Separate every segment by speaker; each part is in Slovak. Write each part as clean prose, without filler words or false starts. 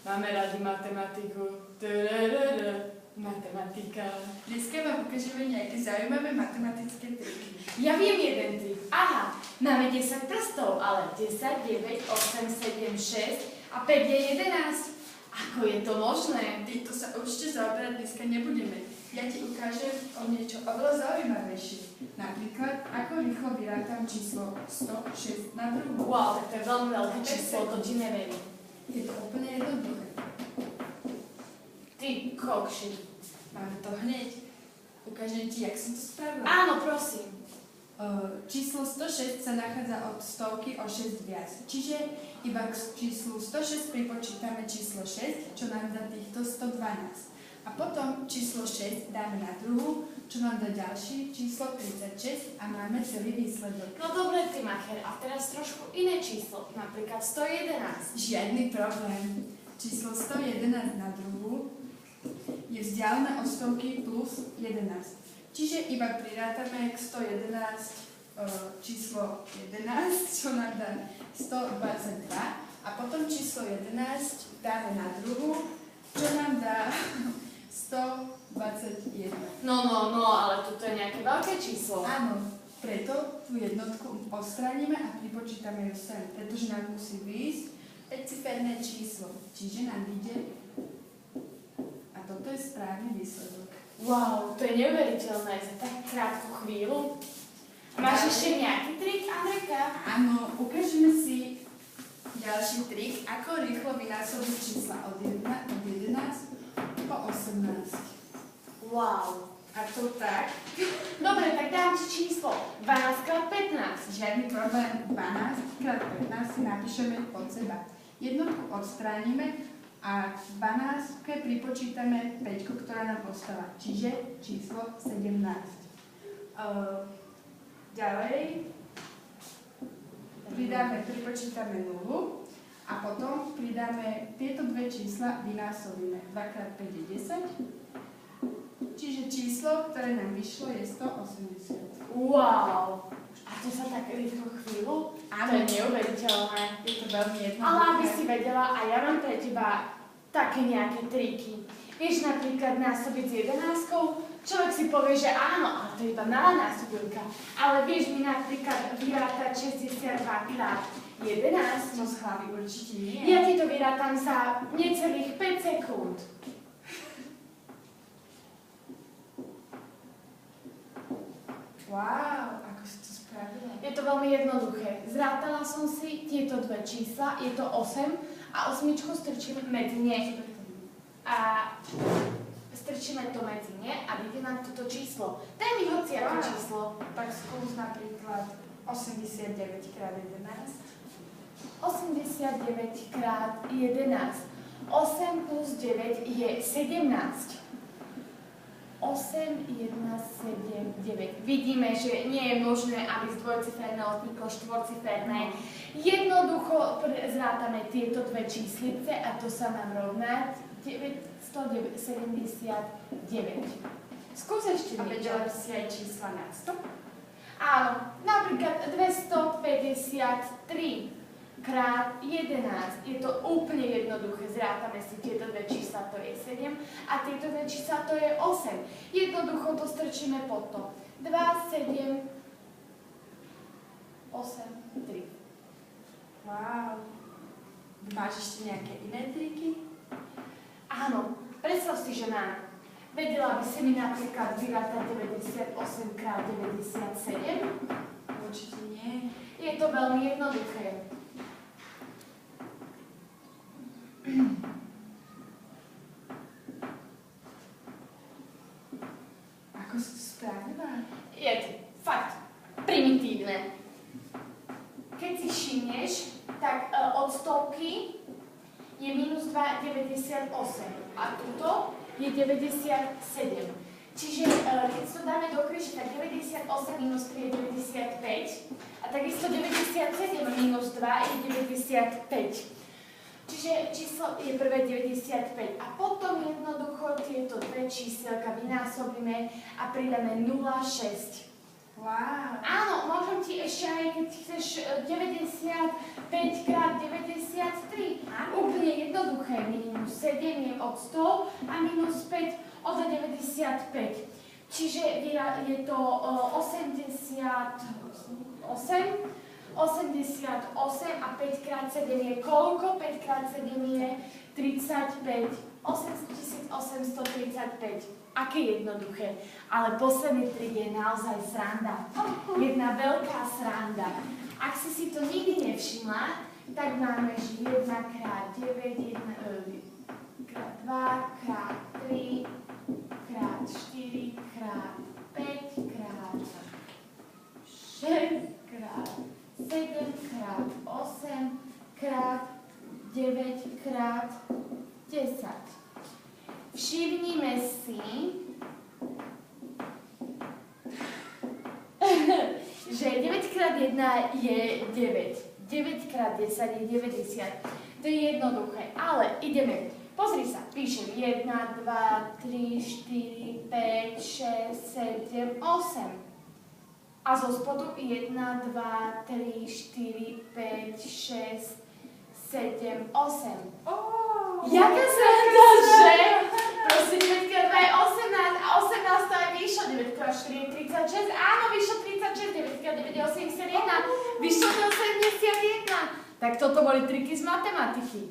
Speaker 1: Máme radi matematiku. Matematika.
Speaker 2: Dneska vám ukážeme nejaké zaujímavé matematické triky.
Speaker 1: Ja viem jeden trik. Aha, máme 10 prstov, ale 10, 9, 8, 7, 6 a 5 je 11. Ako je to možné?
Speaker 2: Týmto sa určite zaoberať dneska nebudeme. Ja ti ukážem o niečo oveľa zaujímavejšie. Napríklad, ako rýchlo vyrátam číslo 106 na druhú.
Speaker 1: Wow, tak to je veľmi veľké číslo, to ti neverím.
Speaker 2: Je to úplne jednoduché.
Speaker 1: Ty kokši.
Speaker 2: Máme to hneď. Ukážem ti, jak som to spravila.
Speaker 1: Áno, prosím.
Speaker 2: Číslo 106 sa nachádza od stovky o 6 viac. Čiže iba k číslu 106 pripočítame číslo 6, čo nám dá týchto 112. A potom číslo 6 dáme na druhú, čo nám dá ďalší číslo 36 a máme celý výsledok.
Speaker 1: No dobre, ty macher, a teraz trošku iné číslo, napríklad 111.
Speaker 2: Žiadny problém. Číslo 111 na druhú je vzdialené od stovky plus 11. Čiže iba prirátame k 111 číslo 11, čo nám dá 122. A potom číslo 11 dáme na druhú, čo nám dá 121.
Speaker 1: No, ale toto je nejaké veľké číslo.
Speaker 2: Áno, preto tú jednotku odstránime a pripočítame ju sem, pretože nám musí výjsť 5-ciferné číslo. Čiže nám ide a toto je správny výsledok.
Speaker 1: Wow, to je neuveriteľné za tak krátku chvíľu. Máš ešte nejaký trik, Andrejka?
Speaker 2: Áno, ukážeme si ďalší trik, ako rýchlo vynásobiť čísla od 11 po 18.
Speaker 1: Wow.
Speaker 2: A to tak?
Speaker 1: Dobre, tak dám ti číslo 12 x 15.
Speaker 2: Žiadny problém, 12 x 15 si napíšeme pod seba. Jednotku odstránime a k 12 pripočítame 5, ktorá nám ostala, čiže číslo 17. Ďalej pripočítame 0 a potom pridáme tieto dve čísla, vynásobíme. 2 x 5 je 10, čiže číslo, ktoré nám vyšlo, je 180.
Speaker 1: Wow. A to sa tak rýchlo chvíľu?
Speaker 2: Áno.
Speaker 1: To je neuveriteľné.
Speaker 2: Je to veľmi jednoduché.
Speaker 1: Ale aby si vedela, a ja mám pre teba také nejaké triky. Vieš napríklad násobiť s 11, človek si povie, že áno, ale to je iba malá násobilka. Ale vieš mi napríklad vyrátať 62 x 11?
Speaker 2: No z hlavy určite nie.
Speaker 1: Ja ti to vyrátam za necelých 5 sekúnd.
Speaker 2: Wow, ako si to spravila?
Speaker 1: Je to veľmi jednoduché. Zrátala som si tieto dve čísla, je to 8 a 8 strčím medzi ne. A strčíme to medzi ne a vyjde nám toto číslo. Daj mi hociaké číslo.
Speaker 2: Tak skús napríklad 89 x 11.
Speaker 1: 89 x 11. 8 plus 9 je 17. 8, 1, 7, 9. Vidíme, že nie je možné, aby z dvojciferného vzniklo štvorciferné. Jednoducho zrátame tieto dve číslice a to sa nám rovná 179. Skús ešte
Speaker 2: A
Speaker 1: niečo.
Speaker 2: vedela si aj čísla na 100?
Speaker 1: Áno, napríklad 253 krát 11. Je to úplne jednoduché. Zrátame si tieto dve čísla, to je 7 a tieto dve čísla, to je 8. Jednoducho to strčíme pod to. 2, 7, 8, 3.
Speaker 2: Wow. Máš ešte nejaké iné triky?
Speaker 1: Áno, predstav si, že mám. Vedela by si mi napríklad vyrátať 98 krát 97?
Speaker 2: Určite nie.
Speaker 1: Je to veľmi jednoduché.
Speaker 2: Ako si to spravila?
Speaker 1: Je to fakt primitívne. Keď si všimneš, tak od stovky je minus 2,98 a tuto je 97. Čiže keď to dáme do kríža, tak 98 minus 3 je 95 a takisto 97 minus 2 je 95. Čiže číslo je prvé 95 a potom jednoducho tieto dve číselka vynásobíme a pridáme 0,6.
Speaker 2: Wow.
Speaker 1: Áno, môžem ti ešte aj, keď chceš 95 krát 95 je od 100 a minus 5 od 95. Čiže je to 88 a 5 krát 7 je koľko? 5 krát 7 je 35. 8835. Aké jednoduché. Ale posledný trik je naozaj sranda. Jedna veľká sranda. Ak si to nikdy nevšimla, tak máme 1 krát 9, 1 krát 2, krát 3, krát 4, krát 5, krát 6, krát 7, krát 8, krát 9, krát 10. Všimnime si, že 9 krát 1 je 9. 9 krát 10 je 90. To je jednoduché, ale ideme. Pozri sa, píšem 1, 2, 3, 4, 5, 6, 7, 8. A zo spodu 1, 2, 3, 4, 5, 6, 7, 8. Jaká sranda, že? Prosím, 9 krát 2 je 18 a 18 to je vyšlo, 9 krát 4 je 36, áno, vyšlo 36, 9 krát 9 je 81, vyšlo to 71. Tak toto boli triky z matematiky.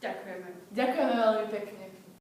Speaker 2: Ďakujeme.
Speaker 1: Ďakujeme veľmi pekne.